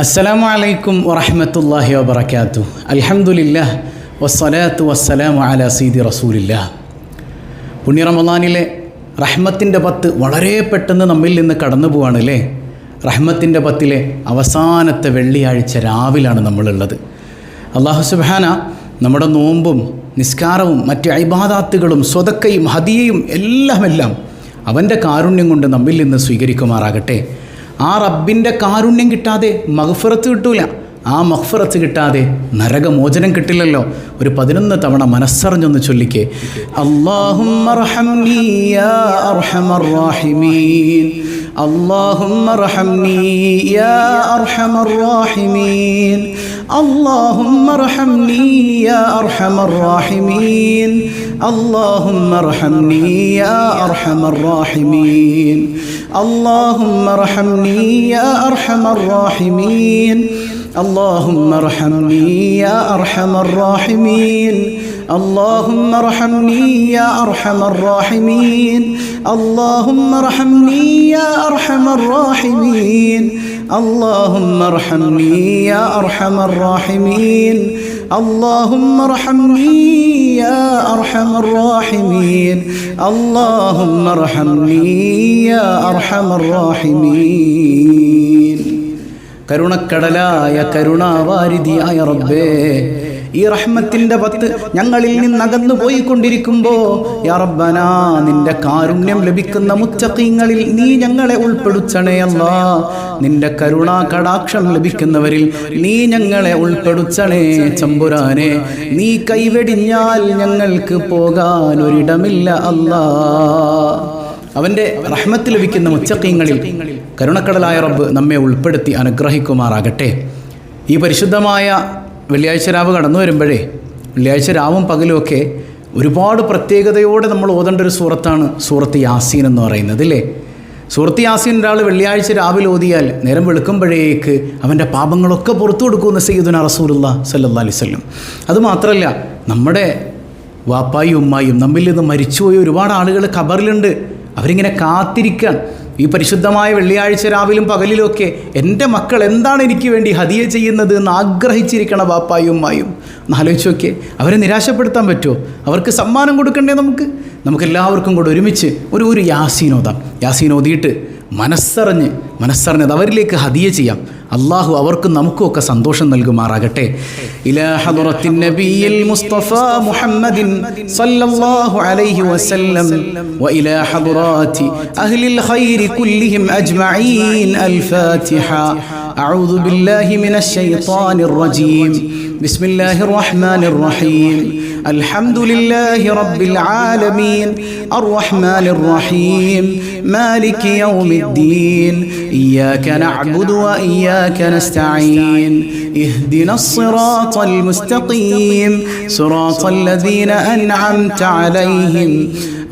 അസ്സലാമു അലൈക്കും വറഹ്മത്തുള്ളാഹി വബറകാതുഹു. അൽഹംദുലില്ലാഹ് വസ്സലാത്തു വസ്സലാമു അലാ സയ്യിദി റസൂലില്ലാഹ്. പുണ്യ റമളാനിലെ റഹ്മത്തിൻ്റെ 10 വളരെ പെട്ടെന്ന് നമ്മിൽ നിന്ന് കടന്നു പോവാണ് അല്ലേ. റഹ്മത്തിൻ്റെ 10 അവസാനത്തെ വെള്ളിയാഴ്ച രാവിലാണ് നമ്മളുള്ളത്. അല്ലാഹു സുബ്ഹാന നമ്മുടെ നോമ്പും നിസ്കാരവും മറ്റ് ഇബാദാത്തുകളും സ്വതക്കയും ഹദിയയും എല്ലാം അവൻ്റെ കാരുണ്യം കൊണ്ട് നമ്മിൽ നിന്ന് സ്വീകരിക്കുമാറാകട്ടെ. ആ റബ്ബിൻ്റെ കാരുണ്യം കിട്ടാതെ മഗ്ഫിറത്ത് കിട്ടൂല. ആ മഗ്ഫിറത്ത് കിട്ടാതെ നരകമോചനം കിട്ടില്ലല്ലോ. ഒരു 11 തവണ മനസ്സറിഞ്ഞൊന്ന് ചൊല്ലിക്കേ. അല്ലാഹുമ്മ റഹംനി യാ അർഹമർ റാഹിമീൻ, അല്ലാഹുമ്മ റഹംനി യാ അർഹമർ റാഹിമീൻ, اللهم ارحمني يا أرحم الراحمين، اللهم ارحمني يا أرحم الراحمين، اللهم ارحمني يا أرحم الراحمين، اللهم ارحمني يا أرحم الراحمين، اللهم ارحمني يا أرحم الراحمين، اللهم ارحمني يا أرحم الراحمين، اللهم ارحمني يا أرحم الراحمين، اللهم ارحمني يا أرحم الراحمين، اللهم ارحمني يا أرحم الراحمين. കരുണക്കടലായ കരുണാവാരിധിയായ റബ്ബേ, ഈ റഹ്മത്തിൻ്റെ 10 ഞങ്ങളിൽ നിന്നകന്നു പോയിക്കൊണ്ടിരിക്കുമ്പോൾ യാ റബ്ബനാ, നിന്റെ കാരുണ്യം ലഭിക്കുന്ന മുത്തഖീങ്ങളിൽ നീ ഞങ്ങളെ ഉൾപ്പെടുത്തണേ അല്ലാ. നിന്റെ കരുണാ കടാക്ഷം ലഭിക്കുന്നവരിൽ നീ ഞങ്ങളെ ഉൾപ്പെടുത്തണേ ചമ്പുരാനെ. നീ കൈവെടിഞ്ഞാൽ ഞങ്ങൾക്ക് പോകാൻ ഒരിടമില്ല അല്ലാ. അവൻ്റെ റഹ്മത്ത് ലഭിക്കുന്ന മുത്തഖീങ്ങളിൽ കരുണക്കടലായ റബ്ബ് നമ്മെ ഉൾപ്പെടുത്തി അനുഗ്രഹിക്കുമാറാകട്ടെ. ഈ പരിശുദ്ധമായ വെള്ളിയാഴ്ച രാവ് കടന്നു വരുമ്പോഴേ, വെള്ളിയാഴ്ച രാവും പകലുമൊക്കെ ഒരുപാട് പ്രത്യേകതയോടെ നമ്മൾ ഓതേണ്ട ഒരു സൂറത്താണ് സൂറത്ത് യാസീൻ എന്ന് പറയുന്നത് അല്ലേ. സൂറത്ത് യാസീൻ ഒരാൾ വെള്ളിയാഴ്ച രാവിലെ ഓതിയാൽ നേരം വെളുക്കുമ്പോഴേക്ക് അവൻ്റെ പാപങ്ങളൊക്കെ പുറത്തു കൊടുക്കുമെന്ന് സയ്യിദുനാ റസൂലുള്ളാഹി സ്വല്ലല്ലാഹി അലൈഹി വസല്ലം. അതുമാത്രമല്ല, നമ്മുടെ വാപ്പായും ഉമ്മായും നമ്മിൽ നിന്ന് മരിച്ചുപോയ ഒരുപാട് ആളുകൾ ഖബറിലുണ്ട്. അവരിങ്ങനെ കാത്തിരിക്കാൻ ഈ പരിശുദ്ധമായ വെള്ളിയാഴ്ച രാവിലും പകലിലുമൊക്കെ എൻ്റെ മക്കൾ എന്താണ് എനിക്ക് വേണ്ടി ഹദിയ ചെയ്യുന്നത് എന്ന് ആഗ്രഹിച്ചിരിക്കണം വാപ്പായും ഉമ്മായും. ഒന്ന് ആലോചിച്ച് നോക്കിയേ, അവരെ നിരാശപ്പെടുത്താൻ പറ്റുമോ? അവർക്ക് സമ്മാനം കൊടുക്കണ്ടേ? നമുക്കെല്ലാവർക്കും കൂടെ ഒരുമിച്ച് ഒരു യാസീൻ ഓതാം. യാസീൻ ഓതിയിട്ട് മനസ്സറിഞ്ഞ് അത് അവരിലേക്ക് ഹദിയ ചെയ്യാം. അള്ളാഹു അവർക്കും നമുക്കും ഒക്കെ സന്തോഷം നൽകുമാറാകട്ടെ. ഇലാ ഹദറത്തിൻ നബിയിൽ മുസ്തഫ മുഹമ്മദിൻ സല്ലല്ലാഹു അലൈഹി വസല്ലം വ ഇലാ ഹദറാത്തി അഹ്ലിൽ ഖൈരി കുല്ലിഹിം അജ്മഈൻ. അൽ ഫാത്തിഹ. അഊദു ബില്ലാഹി മിനശ് ശൈത്വാനിർ റജീം. ബിസ്മില്ലാഹിർ റഹ്മാനിർ റഹീം. അൽഹംദുലില്ലാഹി റബ്ബിൽ ആലമീൻ. അർറഹ്മാനിർ റഹീം. മാലികി യൗമിദ്ദീൻ. ഇയ്യാക നഅ്ബുദു വ ഇയ്യാക നസ്തഈൻ. ഇഹ്ദിനസ് സിറാത്തൽ മുസ്തഖീം. സിറാത്തൽ ലദീന അൻഅംത അലൈഹിം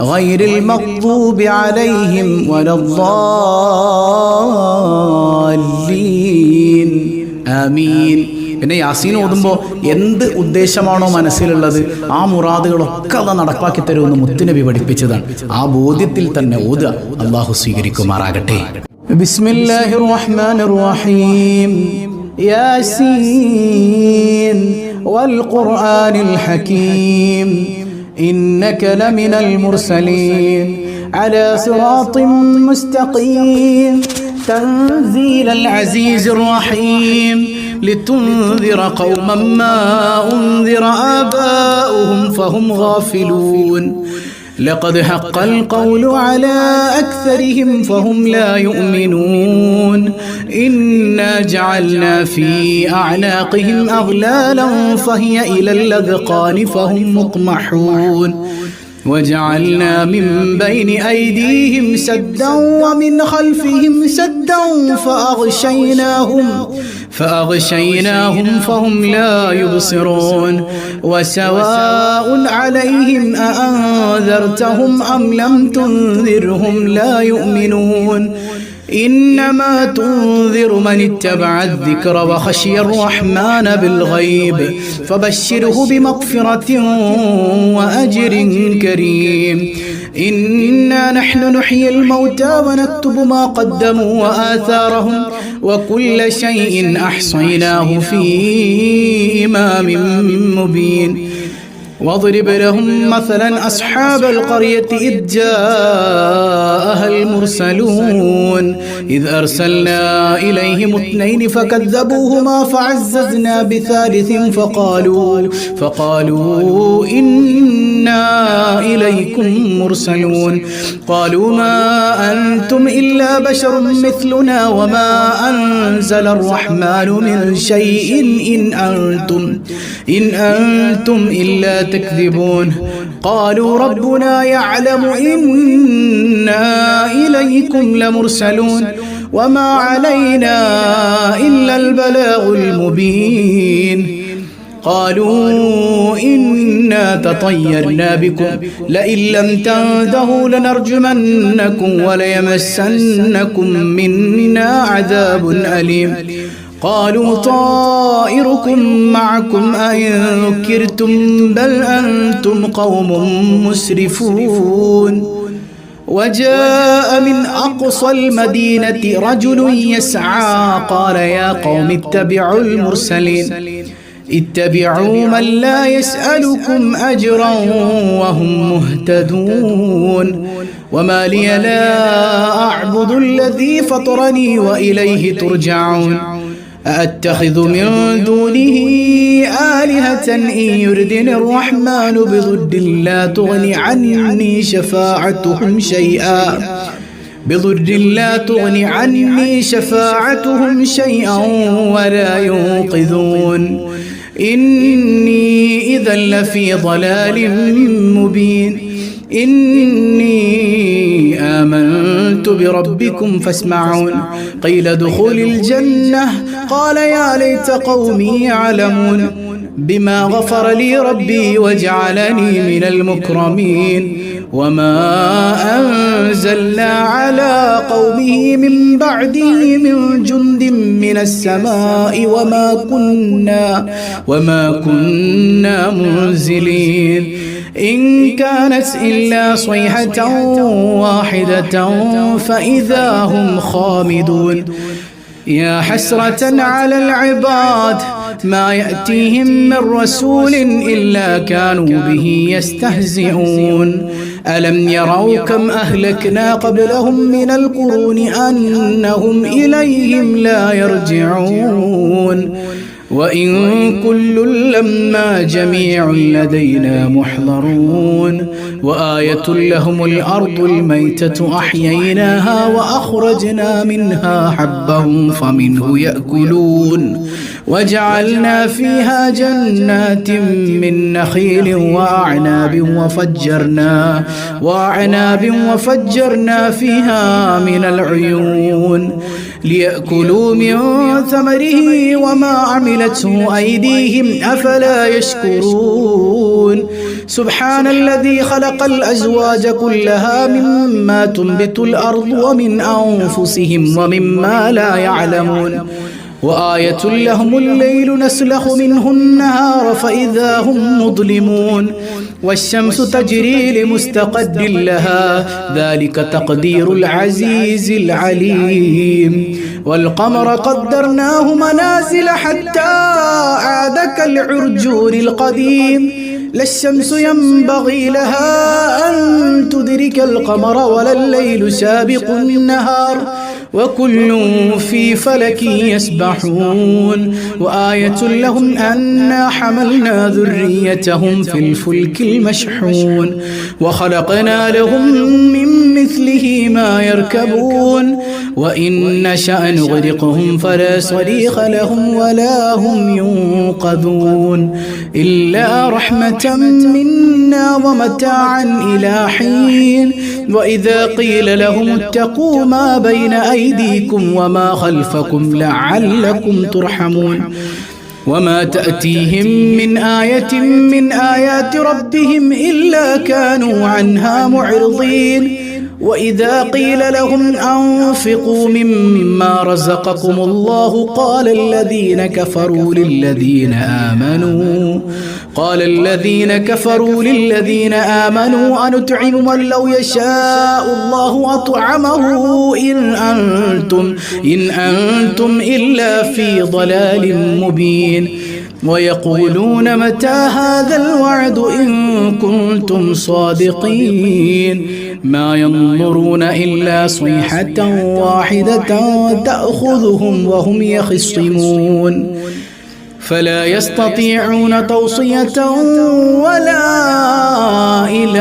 ഗൈറിൽ മഗ്ദൂബി അലൈഹിം വലദ്ദാല്ലീൻ. ആമീൻ. പിന്നെ യാസീൻ ഓതുമ്പോൾ എന്ത് ഉദ്ദേശമാണോ മനസ്സിലുള്ളത് ആ മുറാദുകളൊക്കെ അത് നടപ്പാക്കി തരുമെന്ന് മുത്തുനബി പഠിപ്പിച്ചതാണ്. ആ ബോധ്യത്തിൽ തന്നെ ഓതുക. അല്ലാഹു സ്വീകരിക്കുമാറാകട്ടെ. ബിസ്മില്ലാഹിർ റഹ്മാനിർ റഹീം. യാസീൻ വൽ ഖുർആനിൽ ഹകീം. ഇന്നക ലമിനൽ മുർസലീൻ അലാ സിറാത്തിൻ മുസ്തഖീം. തൻസീലൽ അസീസിർ റഹീം. لتنذر قوما ما أنذر آباؤهم فهم غافلون. لقد حق القول على أكثرهم فهم لا يؤمنون. إنا جعلنا في أعناقهم أغلالا فهي إلى الأذقان فهم مقمحون. وجعلنا من بين أيديهم سدا ومن خلفهم سدا فأغشيناهم فهم لا يبصرون. وسواء عليهم أأنذرتهم أم لم تنذرهم لا يؤمنون. إنما تنذر من اتبع الذكر وخشي الرحمن بالغيب فبشره بمغفرة وأجر كريم. إنا نحن نحيي الموتى ونكتب ما قدموا وآثارهم وكل شيء أحصيناه في إمام مبين واضرب لهم مثلا أصحاب القرية إذ جاءها المرسلون إذ أرسلنا إليهم 2 فكذبوهما فعززنا بثالث فقالوا إنا إليكم مرسلون قالوا ما أنتم إلا بشر مثلنا وما أنزل الرحمن من شيء إن أنتم إلا تكذبون قالوا ربنا يعلم إنا إليكم لمرسلون وما علينا إلا البلاغ المبين قالوا إنا تطيرنا بكم لئن لم تنتهوا لنرجمنكم وليمسنكم منا عذاب أليم قالوا طائركم معكم أئن ذكرتم بل أنتم قوم مسرفون وجاء من أقصى المدينة رجل يسعى قال يا قوم اتبعوا المرسلين اتبعوا من لا يسألكم أجرا وهم مهتدون وما لي لا أعبد الذي فطرني وإليه ترجعون أأتخذ من دونه آلهة إن يردني الرحمن بضر لا تغني عني شفاعتهم شيئا ولا ينقذون إني إذا لفي ضلال مبين إني آمنت بربكم فاسمعون قيل ادخل الجنة قال يا ليت قومي يعلمون بما غفر لي ربي وجعلني من المكرمين وما أنزلنا على قومه من بعده من جند من السماء وما كنا منزلين إن كانت إلا صيحة واحدة فإذا هم خامدون يا حسرة على العباد ما يأتيهم من رسول إلا كانوا به يستهزئون ألم يروا كم أهلكنا قبلهم من القرون أنهم إليهم لا يرجعون وإن كل لما جميع لدينا محضرون وآية لهم الأرض الميتة أحييناها وأخرجنا منها حبا فمنه يأكلون وجعلنا فيها جنات من نخيل وأعناب وفجرنا فيها من العيون ليأكلوا من ثمره وما عملته أيديهم أفلا يشكرون سبحان الذي خلق الأزواج كلها مما تنبت الأرض ومن أنفسهم ومما لا يعلمون وآية لهم الليل نسلخ منه النهار فإذا هم مظلمون والشمس تجري لمستقر لها ذلك تقدير العزيز العليم والقمر قدرناه منازل حتى عاد كالعرجون القديم لا الشمس ينبغي لها أن تدرك القمر ولا الليل سابق النهار وكل في فلك يسبحون وآية لهم أنا حملنا ذريتهم في الفلك المشحون وخلقنا لهم من مثله ما يركبون وإن نشأ نغرقهم فلا صريخ لهم ولا هم ينقذون إلا رحمة منا ومتاعا إلى حين وإذا قيل لهم اتقوا ما بين أيديكم وما خلفكم لعلكم ترحمون وما تأتيهم من آية من آيات ربهم إلا كانوا عنها معرضين وإذا قيل لهم أنفقوا مما رزقكم الله قال الذين كفروا للذين آمنوا أنطعم من لو يشاء الله أطعمه إن أنتم إلا في ضلال مبين ويقولون متى هذا الوعد إن كنتم صادقين ما ينظرون إلا صيحة واحدة تأخذهم وهم يخصمون فلا يستطيعون توصية ولا إلى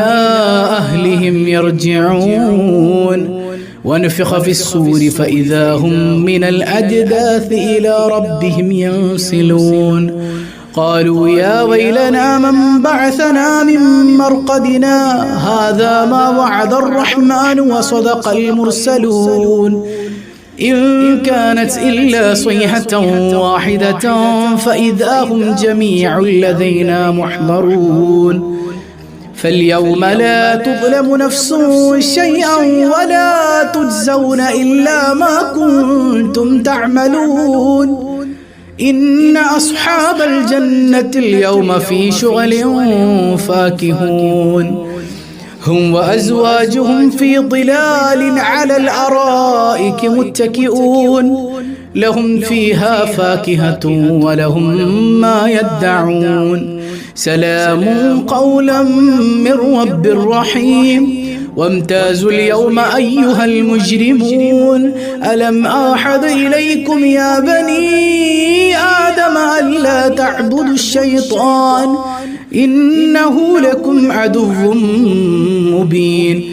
أهلهم يرجعون ونفخ في الصور فإذا هم من الأجداث إلى ربهم ينسلون قالوا يا ويلنا من بعثنا من مرقدنا هذا ما وعد الرحمن وصدق المرسلون إن كانت إلا صيحة واحدة فإذا هم جميع لدينا محضرون فاليوم لا تظلم نفس شيئا ولا تجزون إلا ما كنتم تعملون إن أصحاب الجنة اليوم في شغل فاكهون هم وأزواجهم في ظلال على الأرائك متكئون لهم فيها فاكهة ولهم ما يدعون سلام قولا من رب رحيم وامتازوا اليوم أيها المجرمون ألم أعهد إليكم يا بني آدم ألا تعبدوا الشيطان إنه لكم عدو مبين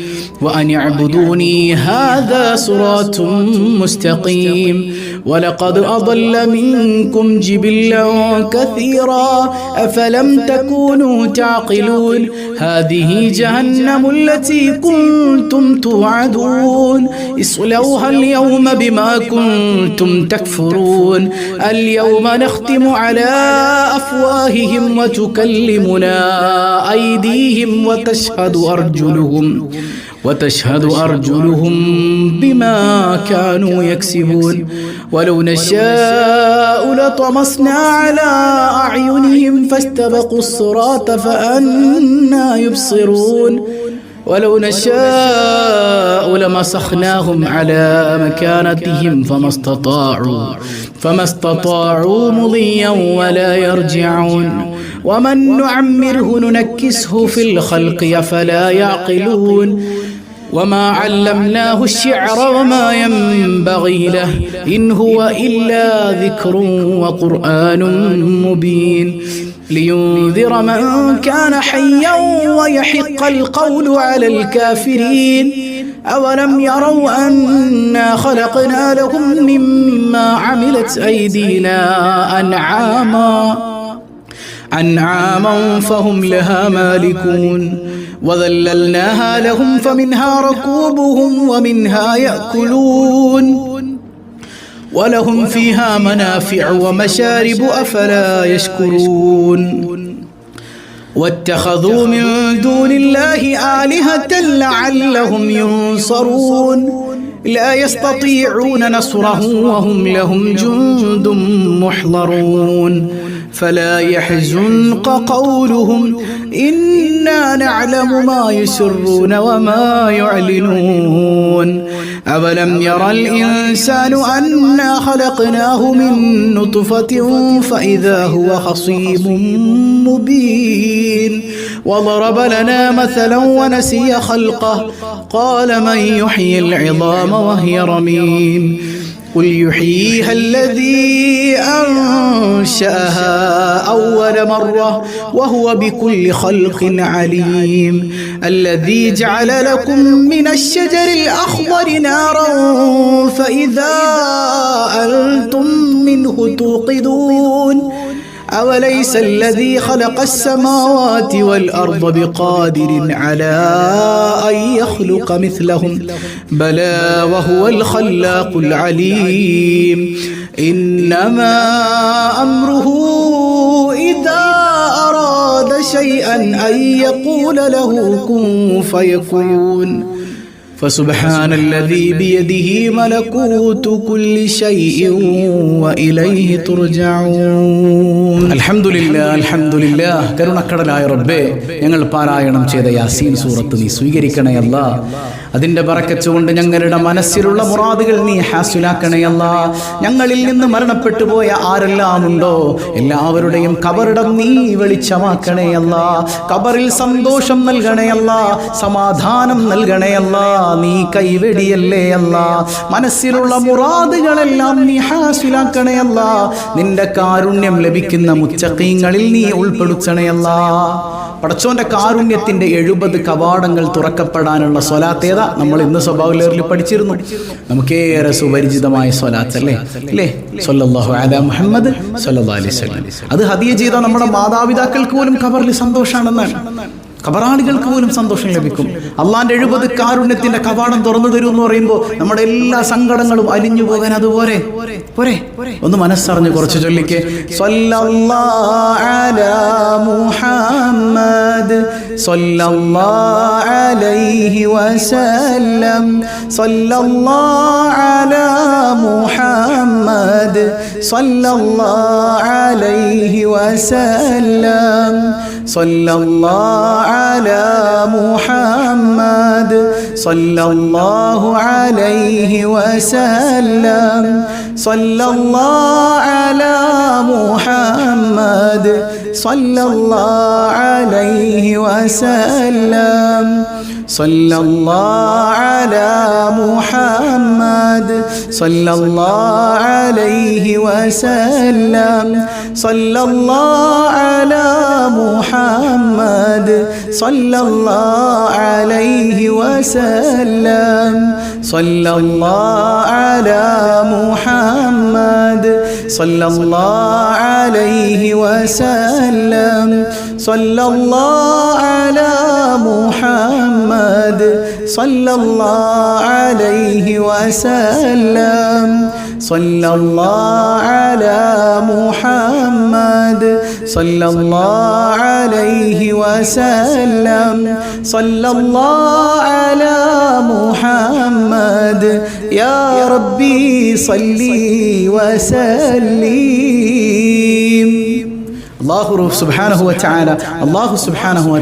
وأن اعبدوني هذا صراط مستقيم ولقد أضل منكم جبلا كثيرا أفلم تكونوا تعقلون هذه جهنم التي كنتم توعدون اصلوها اليوم بما كنتم تكفرون اليوم نختم على أفواههم وتكلمنا أيديهم وتشهد أرجلهم بما كانوا يكسبون ولو نشاء لطمسنا على أعينهم فاستبقوا الصراط فأنى يبصرون ولو نشاء لمسخناهم على مكانتهم فما استطاعوا مضيا ولا يرجعون ومن نعمره ننكسه في الخلق أفلا يعقلون وما علمناه الشعر وما ينبغي له إن هو إلا ذكر وقرآن مبين لينذر من كان حيا ويحق القول على الكافرين أولم يروا أنا خلقنا لهم مما عملت أيدينا أنعاما فهم لها مالكون وذللناها لهم فمنها ركوبهم ومنها يأكلون ولهم فيها منافع ومشارب أفلا يشكرون واتخذوا من دون الله آلهة لعلهم ينصرون لا يستطيعون نصرهم وهم لهم جند محضرون فلا يحزنك قولهم إنا نعلم ما يسرون وما يعلنون أولم يرى الإنسان أنا خلقناه من نطفة فإذا هو خصيم مبين وضرب لنا مثلا ونسي خلقه قال من يحيي العظام وهي رميم قل يحييها الذي أنشأها أول مرة وهو بكل خلق عليم الذي جعل لكم من الشجر الأخضر نارا فإذا أنتم منه توقدون أوليس الذي خلق السماوات والأرض بقادر على أن يخلق مثلهم بلى وهو الخلاق العليم إنما أمره إذا أراد شيئا أن يقول له كن فيكون ഫസുബ്ഹാനല്ലദീ ബിയദിഹി മലകൂതു കുല്ലി ശൈഇൻ വഇലൈഹി തുർജഊൻ. അൽഹംദുലില്ലാഹ്. കരുണക്കടലായ റബ്ബേ, ഞങ്ങൾ പാരായണം ചെയ്ത യാസീൻ സൂറത്ത് നീ സ്വീകരിക്കണേ അല്ലാഹ്. അതിന്റെ ബറക്കത്ത് കൊണ്ട് ഞങ്ങളുടെ മനസ്സിലുള്ള മുറാദുകൾ നീ ഹാസിലാക്കണേ അല്ലാഹ്. ഞങ്ങളിൽ നിന്ന് മരണപ്പെട്ടു പോയ ആരെല്ലാം ഉണ്ടോ എല്ലാവരുടെയും ഖബറിടം നീ വെളിച്ചമാക്കണേ അല്ലാഹ്. ഖബറിൽ സന്തോഷം നൽകണേ അല്ലാഹ്, സമാധാനം നൽകണേ അല്ലാഹ്. നീ കൈവെടിയല്ലേ അല്ലാഹ്. മനസ്സിലുള്ള മുറാദുകളെല്ലാം നീ ഹാസിലാക്കണേ അല്ലാഹ്. നിന്റെ കാരുണ്യം ലഭിക്കുന്ന മുത്തഖീങ്ങളിൽ നീ ഉൾപ്പെടുത്തണേ അല്ലാഹ്. പടച്ചോന്റെ കാരുണ്യത്തിന്റെ 70 കവാടങ്ങൾ തുറക്കപ്പെടാനുള്ള സ്വലാത്ത് ഏതാ? നമ്മൾ ഇന്ന് സ്വഭാവലേറിൽ പഠിച്ചിരുന്നു. നമുക്കേറെ സുപരിചിതമായ സ്വലാത്ത് അല്ലേ സ്വല്ലല്ലാഹു അലാ മുഹമ്മദ് സ്വല്ലല്ലാഹു അലൈഹി വസല്ലം. അത് ഹദിയ ചെയ്ത നമ്മുടെ മാതാപിതാക്കൾക്ക് പോലും ഖബറിൽ സന്തോഷാണെന്നാണ്. ഖബറാളികൾക്ക് പോലും സന്തോഷം ലഭിക്കും. അള്ളാന്റെ 70 കാരുണ്യത്തിന്റെ കവാടം തുറന്നു തരൂ എന്ന് പറയുമ്പോൾ നമ്മുടെ എല്ലാ സങ്കടങ്ങളും അലിഞ്ഞു പോകാൻ അതുപോലെ പോരെ. ഒന്ന് മനസ്സറിഞ്ഞ് കുറച്ച് ചൊല്ലിക്ക്. സ്വല്ലല്ലാഹു അലാ മുഹമ്മദ് സ്വല്ലല്ലാഹു അലൈഹി വസല്ലം. സ്വല്ലല്ലാഹു അലാ മുഹമ്മദ് സ്വല്ലല്ലാഹു അലൈഹി വസല്ലം. സ്വല്ലല്ലാഹു അലാ മുഹമ്മദ് സ്വല്ലല്ലാഹു അലൈഹി വസല്ലം. സ്വല്ലല്ലാഹു അലാ മുഹമ്മദ് സ്വല്ലല്ലാഹു അലൈഹി വസല്ലം. സ്വല്ലല്ലാഹു അലാ മുഹമ്മദ് സ്വല്ലല്ലാഹു അലൈഹി വസല്ലം. സ്വല്ലല്ലാഹു അലാ മുഹമ്മദ് സ്വല്ലല്ലാഹു അലൈഹി വസല്ലം. സ്വല്ലല്ലാഹു അലാ മുഹമ്മദ് സ്വല്ലല്ലാഹു അലൈഹി വസല്ലം. സ്വല്ലല്ലാഹു അലാ മുഹമ്മദ് സ്വല്ലല്ലാഹു അലൈഹി വസല്ലം. സ്വല്ലല്ലാഹു അലാ മുഹമ്മദ് സ്വല്ലല്ലാഹു അലൈഹി വസല്ലം. സ്വല്ലല്ലാഹു അലാ മുഹമ്മദ് യാ റബ്ബി സ്വല്ലി വസല്ലിം. അല്ലാഹു സുബ്ഹാനഹു വ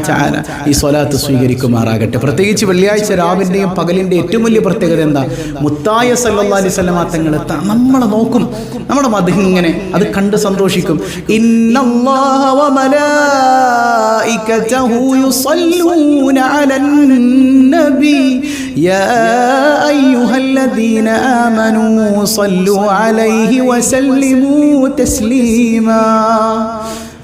തആല ഈ സ്വലാത്ത് സ്വീകരിക്കുമാറാകട്ടെ. പ്രത്യേകിച്ച് വെള്ളിയാഴ്ച രാവിന്റെയും പകലിന്റെ ഏറ്റവും വലിയ പ്രത്യേകത എന്താ? മുത്തായ സല്ലല്ലാഹു അലൈഹി വസല്ലമ തങ്ങൾ നമ്മളെ നോക്കും, നമ്മുടെ മദ്ഹ് ഇങ്ങനെ അത് കണ്ട് സന്തോഷിക്കും. ഇന്നല്ലാഹ വ മലായികതഹു യുസല്ലൂന അലൻ നബി യാ അയ്യുഹല്ലദീന ആമനൂ സ്വല്ലു അലൈഹി വസല്ലിമൂ തസ്ലീമാ.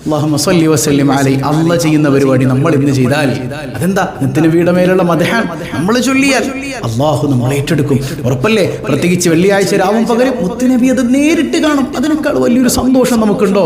അല്ലാഹുമ്മ സ്വല്ലി വസല്ലിം അലൈഹി. അല്ലാഹ് ചെയ്യുന്ന പരിപാടി നമ്മൾ ഇന്ന് ചെയ്താൽ അതെന്താ? നിത്യനബിയുടെ മേലുള്ള മദ്ഹാൻ നമ്മൾ ചൊല്ലിയാൽ അല്ലാഹു നമ്മളെ ഏറ്റെടുക്കും, ഉറപ്പല്ലേ? പ്രത്യേകിച്ച് വെള്ളിയാഴ്ച രാവും പകരം മുത്തുനബി അത് നേരിട്ട് കാണും. അതിനേക്കാൾ വലിയൊരു സന്തോഷം നമുക്കുണ്ടോ?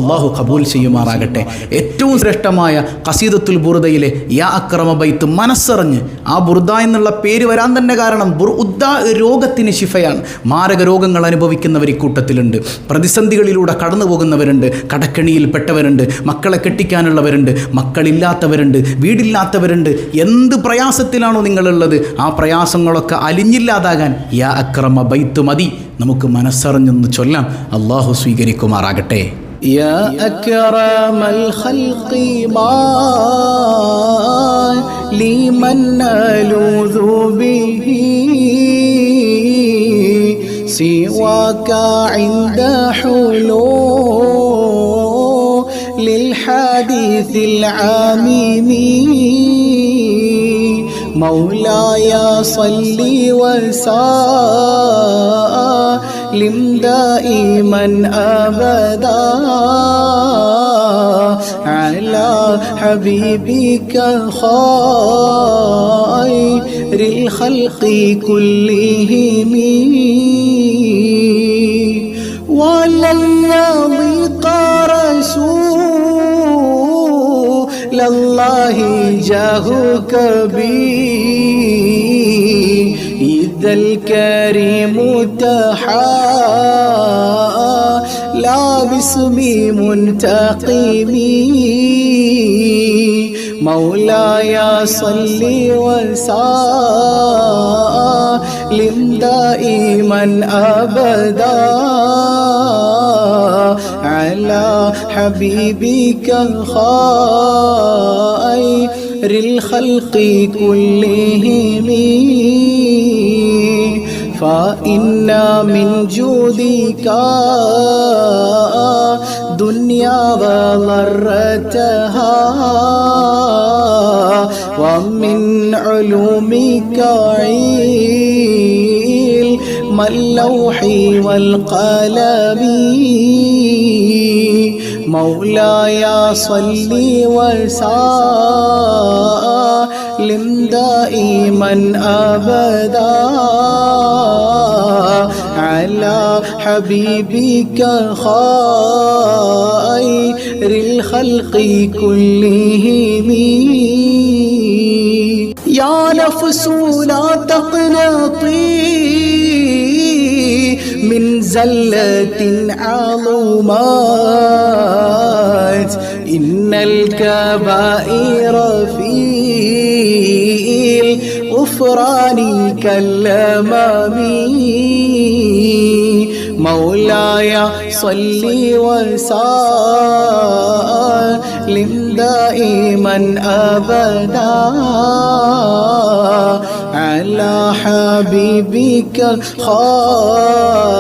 അല്ലാഹു കബൂൽ ചെയ്യുമാറാകട്ടെ. ഏറ്റവും ശ്രേഷ്ഠമായ ഖസീദത്തുൽ ബുർദയിലെ യാ അക്രമ ബൈത്ത് മനസ്സറിഞ്ഞ് ആ ബുർദ എന്നുള്ള പേര് വരാൻ തന്നെ കാരണം ബുർദ രോഗത്തിന് ശിഫയാണ്. മാരക രോഗങ്ങൾ അനുഭവിക്കുന്നവർ ഇക്കൂട്ടത്തിലുണ്ട്. പ്രതിസന്ധികളിലൂടെ കടന്നു പോകുന്നവരുണ്ട്, കടക്കണിയിൽപ്പെട്ടവരുണ്ട്, മക്കളെ കെട്ടിക്കാനുള്ളവരുണ്ട്, മക്കളില്ലാത്തവരുണ്ട്, വീടില്ലാത്തവരുണ്ട്. എന്ത് പ്രയാസത്തിലാണോ നിങ്ങളുള്ളത് ആ പ്രയാസങ്ങളൊക്കെ അലിഞ്ഞില്ലാതാകാൻ യാ അക്രമ ബൈത്ത് മതി. നമുക്ക് മനസ്സറിഞ്ഞൊന്ന് ചൊല്ലാം. അല്ലാഹു സ്വീകരിക്കുമാറാകട്ടെ. യാ അക്രമൽ ഖൽഖി മാ ലിമൻ അലൂദു ബിഹി സിവാക ഇൻദ ഹുലൂൽ ലിൽഹദീസിൽ ആമിമി. مولاي صلي وسلم دائما أبدا على حبيبك خير الخلق كلهم والذي رسول الله جاهك بي إذا الكريم تحالى باسمي منتقمي مولاي صل وسلم دائما أبدا على حبيبك خير الخلق كلهم فإن من جودك دنيا وضرتها ومن علومك علم اللوح والقلم مولاي صل وسلم دائما أبدا على حبيبك خير الخلق كلهم يا نفس لا تقنطي من زلة عظمات إن الكبائر في الغفران كالأمام مولاي صل وسلم دائما أبدا على حبيبك خير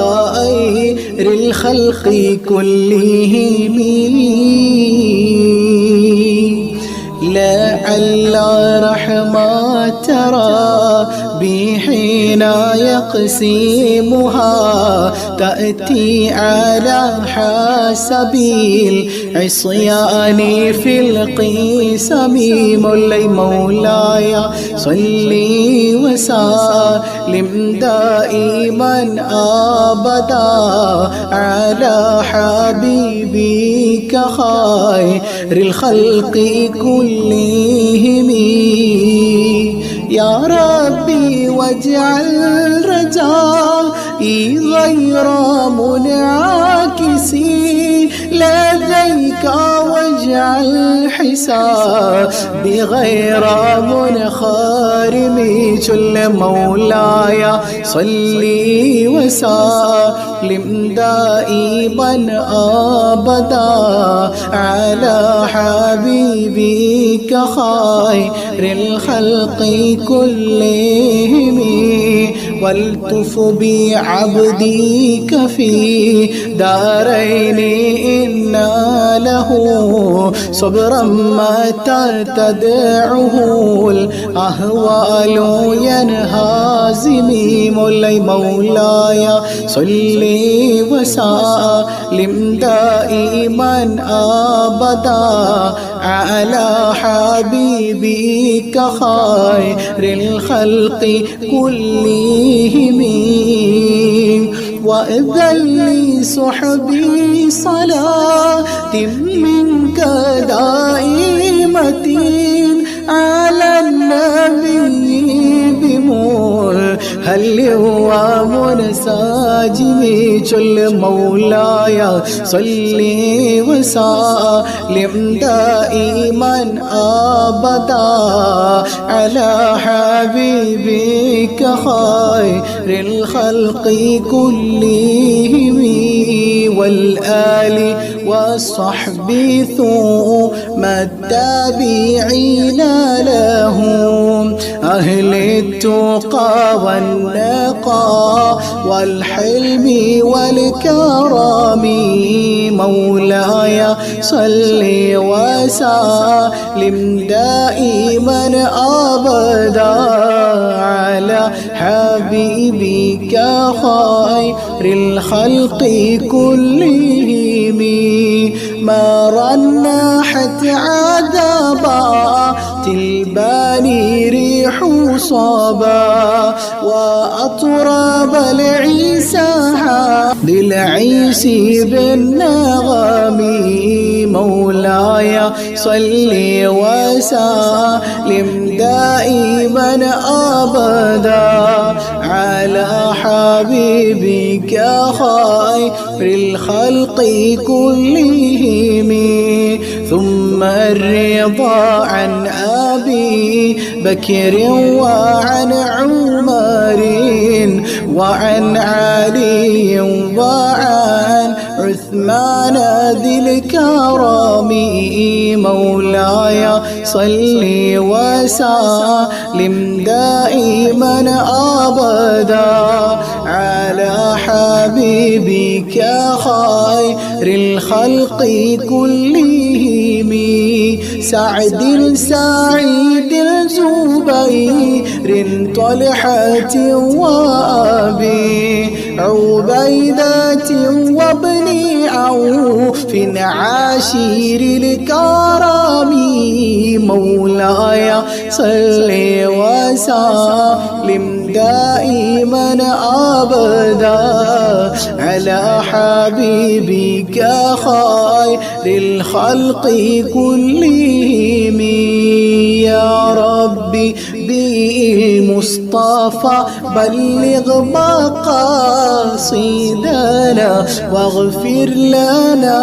الخلق كلهم لعل رحمة ربي حين يقسمها تأتي على حسب العصيان في القسم مولاي صل وسلم دائما أبدا على حبيبك خير الخلق كلهم يا ربي واجعل رجائي غير منعكس لديك واجعل حسابي غير منخرم جل مولاي صل وسلم دائما أبدا على حبيبك خير الخلق كلهم والتف بعبدك في دارين إن له صبرا متى تدعه الأهوال ينهزم مولاي صل وسلم دائما أبدا على حبيبك خير الخلق كلهم وإذا لي صحبي صلاة منك دائمة على النبي بمرهل ومنساجم جل مولاي صل وسلم دائما أبدا على حبيبك خير الخلق كلهم والآل والصحب ثم التابعين لهم أهل التقى والنقى والحلم والكرم مولاي صل وسلم دائما أبدا على حبيبك خير الخلق كلهم ما رنحت عذابات الباني ريح صبا وأطرب العيسى للعيس بالنغم مولاي صل وسلم دائما أبدا على حبيبك خير الخلق كلهم ثم الرضا عن أبي بكر وعن عمر وعن علي وعن عثمان ذي الكرم مولاي صل وسلم دائما أبدا على حبيبك خير الخلق كلهم سعد سعيد زبير طلحة وأبي عبيدة وابن عوف عاشر الكرم مولاي صل وسلم دائما أبدا على حبيبك خير الخلق كلهم يا ربي بالمصطفى بلغ مقاصدنا واغفر لنا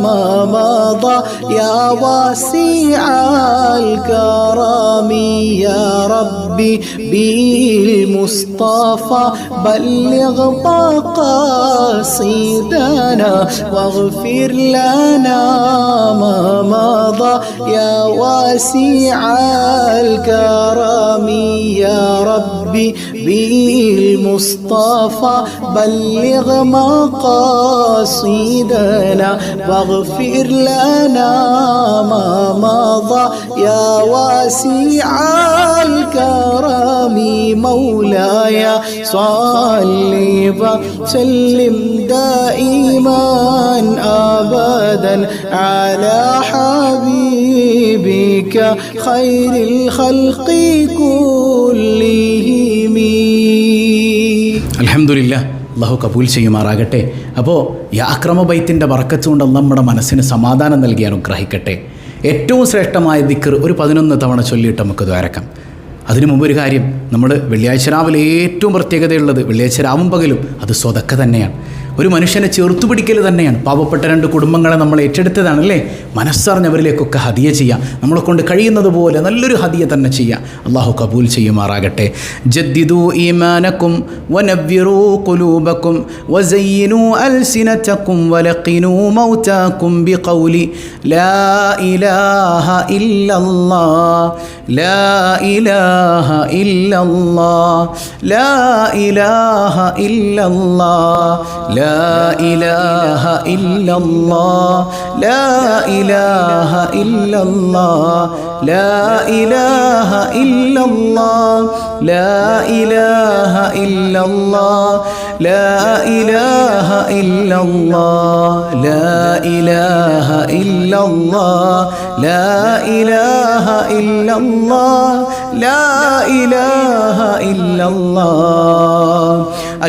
ما مضى يا واسع الكرم يا ربي بالمصطفى بلغ مقاصدنا واغفر لنا ما مضى يا واسع الكرم يا ربي بالمصطفى بلغ مقاصدنا واغفر لنا ما مضى يا واسع الكرم مولاي صل وسلم دائما أبدا على حبيبك خير الخلق كلهم. അൽഹംദുലില്ലാ, അള്ളാഹു കബൂൽ ചെയ്യുമാറാകട്ടെ. അപ്പോൾ ഈ അക്രമബൈത്തിൻ്റെ ബറക്കത്ത് കൊണ്ട് നമ്മുടെ മനസ്സിന് സമാധാനം നൽകി അനുഗ്രഹിക്കട്ടെ. ഏറ്റവും ശ്രേഷ്ഠമായ ദിക്ർ ഒരു 11 തവണ ചൊല്ലിയിട്ട് നമുക്ക് ദ്വാരക്കാം. അതിനു മുമ്പ് ഒരു കാര്യം, നമ്മൾ വെള്ളിയാഴ്ച രാവിലെ ഏറ്റവും പ്രത്യേകതയുള്ളത് വെള്ളിയാഴ്ച രാവും പകലും അത് സ്വതക്ക തന്നെയാണ്. ഒരു മനുഷ്യനെ ചേർത്തു പിടിക്കൽ തന്നെയാണ്. പാവപ്പെട്ട 2 കുടുംബങ്ങളെ നമ്മൾ ഏറ്റെടുത്തതാണല്ലേ. മനസ്സറിഞ്ഞവരിലേക്കൊക്കെ ഹദിയ ചെയ്യാം. നമ്മളെ കൊണ്ട് കഴിയുന്നത് പോലെ നല്ലൊരു ഹദിയ തന്നെ ചെയ്യാം. അള്ളാഹു കബൂൽ ചെയ്യുമാറാകട്ടെ. ജദ്ദിദു ഈമാനക്കും വനവ്വിറൂ ഖുലൂബക്കും വസയ്യിനൂ അൽസിനതക്കും വലഖിനൂ മൗതാക്കും ബിഖൗലി ലാ ഇലാഹ ഇല്ലല്ലാഹ് ലാ ഇലാഹ ഇല്ലല്ലാഹ് ലാ ഇലാഹ ഇല്ലല്ലാഹ് لا إله إلا الله لا إله إلا الله لا إله إلا الله لا إله إلا الله لا إله إلا الله لا إله إلا الله لا إله إلا الله لا إله إلا الله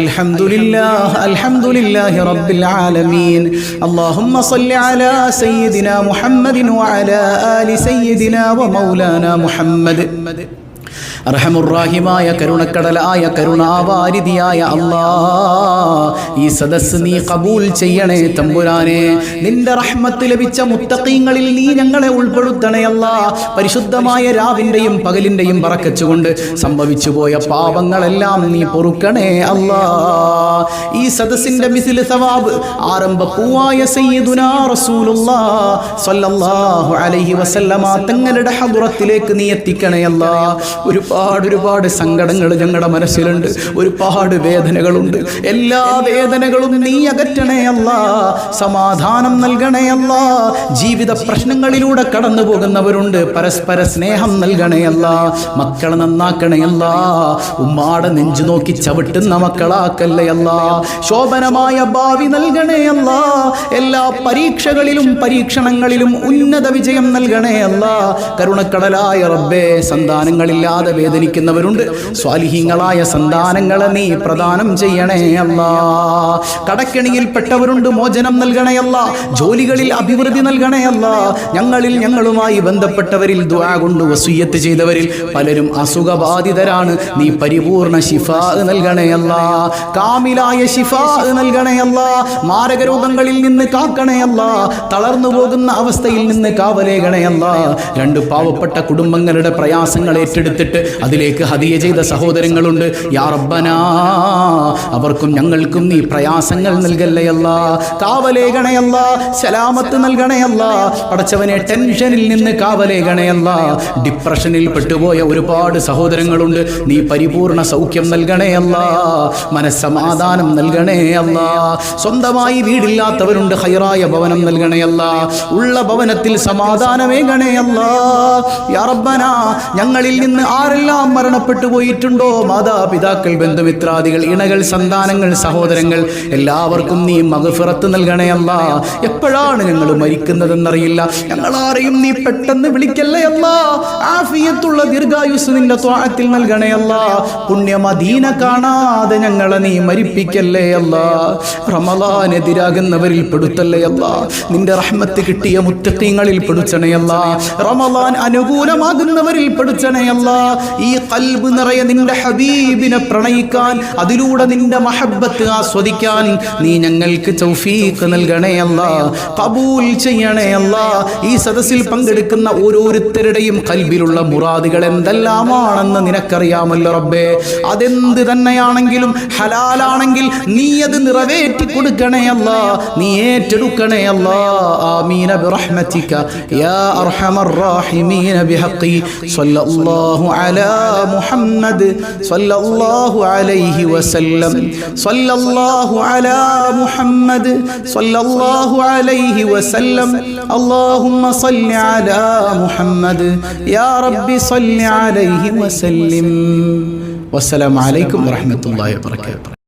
الحمد لله الحمد لله رب العالمين اللهم صل على سيدنا محمد وعلى آل سيدنا ومولانا محمد. അർഹമുറാഹിമായ കരുണക്കടലായ കരുണാവാരിധിയായ അല്ലാഹ്, ഈ സദസ്സ് നീ കബൂൽ ചെയ്യണേ തമ്പുരാനെ. നിന്റെ റഹ്മത്ത് ലഭിച്ച മുത്തഖീങ്ങളിൽ നീ ഞങ്ങളെ ഉൾപ്പെടുത്തണേ അല്ലാഹ്. പരിശുദ്ധമായ രാവിന്റെയും പകലിന്റെയും ബറക്കത്ത് കൊണ്ട് സംഭവിച്ചു പോയ പാപങ്ങളെല്ലാം നീ പൊറുക്കണേ അല്ലാഹ്. ഈ സദസ്സിന്റെ മിസ്ൽ സവാബ് ആരംഭ പൂവായ സയ്യിദുനാ റസൂലുള്ളാഹ് സ്വല്ലല്ലാഹു അലൈഹി വസല്ലമ തങ്ങളുടെ ഹദ്റത്തിലേക്ക് നീ എത്തിക്കണേ അല്ലാഹ്. ഒരുപാട് സങ്കടങ്ങൾ ഞങ്ങളുടെ മനസ്സിലുണ്ട്, ഒരുപാട് വേദനകളുണ്ട്. എല്ലാ വേദനകളും നീ അകറ്റണേ അല്ലാഹ്. സമാധാനം നൽകണേ അല്ലാഹ്. ജീവിത പ്രശ്നങ്ങളിലൂടെ കടന്നു പോകുന്നവരുണ്ട്, പരസ്പര സ്നേഹം നൽകണേ അല്ലാഹ്. മക്കളെ നന്നാക്കണേ അല്ലാഹ്. ഉമ്മാടെ നെഞ്ചു നോക്കി ചവിട്ടുന്ന മക്കളാക്കല്ലേ അല്ലാഹ്. ശോഭനമായ ഭാവി നൽകണേ അല്ലാഹ്. എല്ലാ പരീക്ഷകളിലും പരീക്ഷണങ്ങളിലും ഉന്നത വിജയം നൽകണേ അല്ലാഹ്. കരുണക്കടലായ റബ്ബേ, സന്താനങ്ങളില്ലാതെ വേദനിക്കുന്നവരുണ്ട്. സ്വാലിഹീങ്ങളായ സന്താനങ്ങളെ നീ പ്രദാനം ചെയ്യണേ അല്ലാ. കടക്കെണിയിൽപ്പെട്ടവരുണ്ട്, മോചനം നൽകണേ അല്ലാ. ജോലികളിൽ അഭിവൃദ്ധി നൽകണേ അല്ലാ. ഞങ്ങളുമായി ബന്ധപ്പെട്ടവരിൽ ദുആ കൊണ്ട് വസിയ്യത്ത് ചെയ്തവരിൽ പലരും അസുഖബാധിതരാണ്. നീ പരിപൂർണ ശിഫാ നൽകണേ അല്ലാ. കാമിലായ ശിഫാ നൽകണേ അല്ലാ. മാരക രോഗങ്ങളിൽ നിന്ന് കാക്കണേ അല്ലാ. തളർന്നു പോകുന്ന അവസ്ഥയിൽ നിന്ന് കാവലേകണേ അല്ലാ. രണ്ട് പാവപ്പെട്ട കുടുംബങ്ങളുടെ പ്രയാസങ്ങൾ ഏറ്റെടുത്തിട്ട് അതിലേക്ക് ഹദിയ ചെയ്ത സഹോദരങ്ങളുണ്ട്. യാ റബ്ബനാ, അവർക്കും ഞങ്ങൾക്കും നീ പ്രയാസങ്ങൾ നൽകല്ലേ അല്ലാ. കാവലേകണേ അല്ലാ. സലാമത്ത് നൽകണേ അല്ലാ. പടച്ചവനെ ടെൻഷനിൽ നിന്ന് കാവലേകണേ അല്ലാ. ഡിപ്രഷനിൽ പെട്ടുപോയ ഒരുപാട് സഹോദരങ്ങളുണ്ട്. നീ പരിപൂർണ സൗഖ്യം നൽകണേ അല്ലാ. മനസ്സമാധാനം നൽകണേ അല്ലാ. സ്വന്തമായി വീടില്ലാത്തവരുണ്ട്, ഹൈറായ ഭവനം നൽകണേ അല്ലാ. ഉള്ള ഭവനത്തിൽ സമാധാനമേകണേ അല്ലാ. യാ റബ്ബനാ, ഞങ്ങളിൽ നിന്ന് ആരെല്ലാം മരണപ്പെട്ടു പോയിട്ടുണ്ടോ, മാതാപിതാക്കൾ, ബന്ധുമിത്രാദികൾ, ഇണകൾ, സന്താനങ്ങൾ, സഹോദരങ്ങൾ, എല്ലാവർക്കും നീ മഗ്ഫിറത്ത് നൽകണേ അല്ലാ. എപ്പോഴാണ് ഞങ്ങൾ മരിക്കുന്നതെന്നറിയില്ല. ഞങ്ങളാരെയും നീ പെട്ടെന്ന് വിളിക്കല്ലേ അല്ലാ. ആഫിയത്തുള്ള ദീർഘായുസ് നിന്റെ ത്വാഅത്തിൽ നൽകണേ അല്ലാ. പുണ്യ മദീന കാണാതെ ഞങ്ങളെ നീ മരിപ്പിക്കല്ലേ അല്ലാ. റമളാൻ എതിരാകുന്നവരിൽ പെടുത്തല്ലേ അല്ലാ. നിന്റെ റഹ്മത്ത് കിട്ടിയ മുത്തഖീങ്ങളിൽ പെടുത്തണേ അല്ലാ. റമളാൻ അനുകൂലമാകുന്നവരിൽ പെടുത്തണേ അല്ലാ. ഈ ഖൽബ് നിറയെ നിന്റെ ഹബീബിനെ പ്രണയിക്കാൻ, അതിലൂടെ നിന്റെ മഹബ്ബത്ത് ആസ്വദിക്കാൻ നീ ഞങ്ങൾക്ക് തൗഫീഖ് നൽകണേ അല്ലാ. ഖബൂൽ ചെയ്യണേ അല്ലാ. ഈ സദസ്സിൽ പങ്കെടുക്കുന്ന ഓരോരുത്തരുടെയും ഖൽബിലുള്ള മുറാദുകൾ എന്തെല്ലാമാണെന്ന് നിനക്കറിയാമല്ലോ റബ്ബേ. അതെന്ത് തന്നെയാണെങ്കിലും ഹലാലാണെങ്കിൽ നീ അത് നിറവേറ്റി കൊടുക്കണേ അല്ലാ. നീ ഏറ്റെടുക്കണേ അല്ലാ. ആമീന ബിറഹ്മതിക യാ അർഹമർ റഹീമീന ബിഹഖി സ്വല്ലല്ലാഹു അലാ മുഹമ്മദ് സ്വല്ലല്ലാഹു അലൈഹി വസല്ലം. സ്വല്ലല്ലാഹു അലാ മുഹമ്മദ് സ്വല്ലല്ലാഹു അലൈഹി വസല്ലം. اللهم صل على محمد يا رب صل عليه وسلم. والسلام عليكم ورحمة الله وبركاته.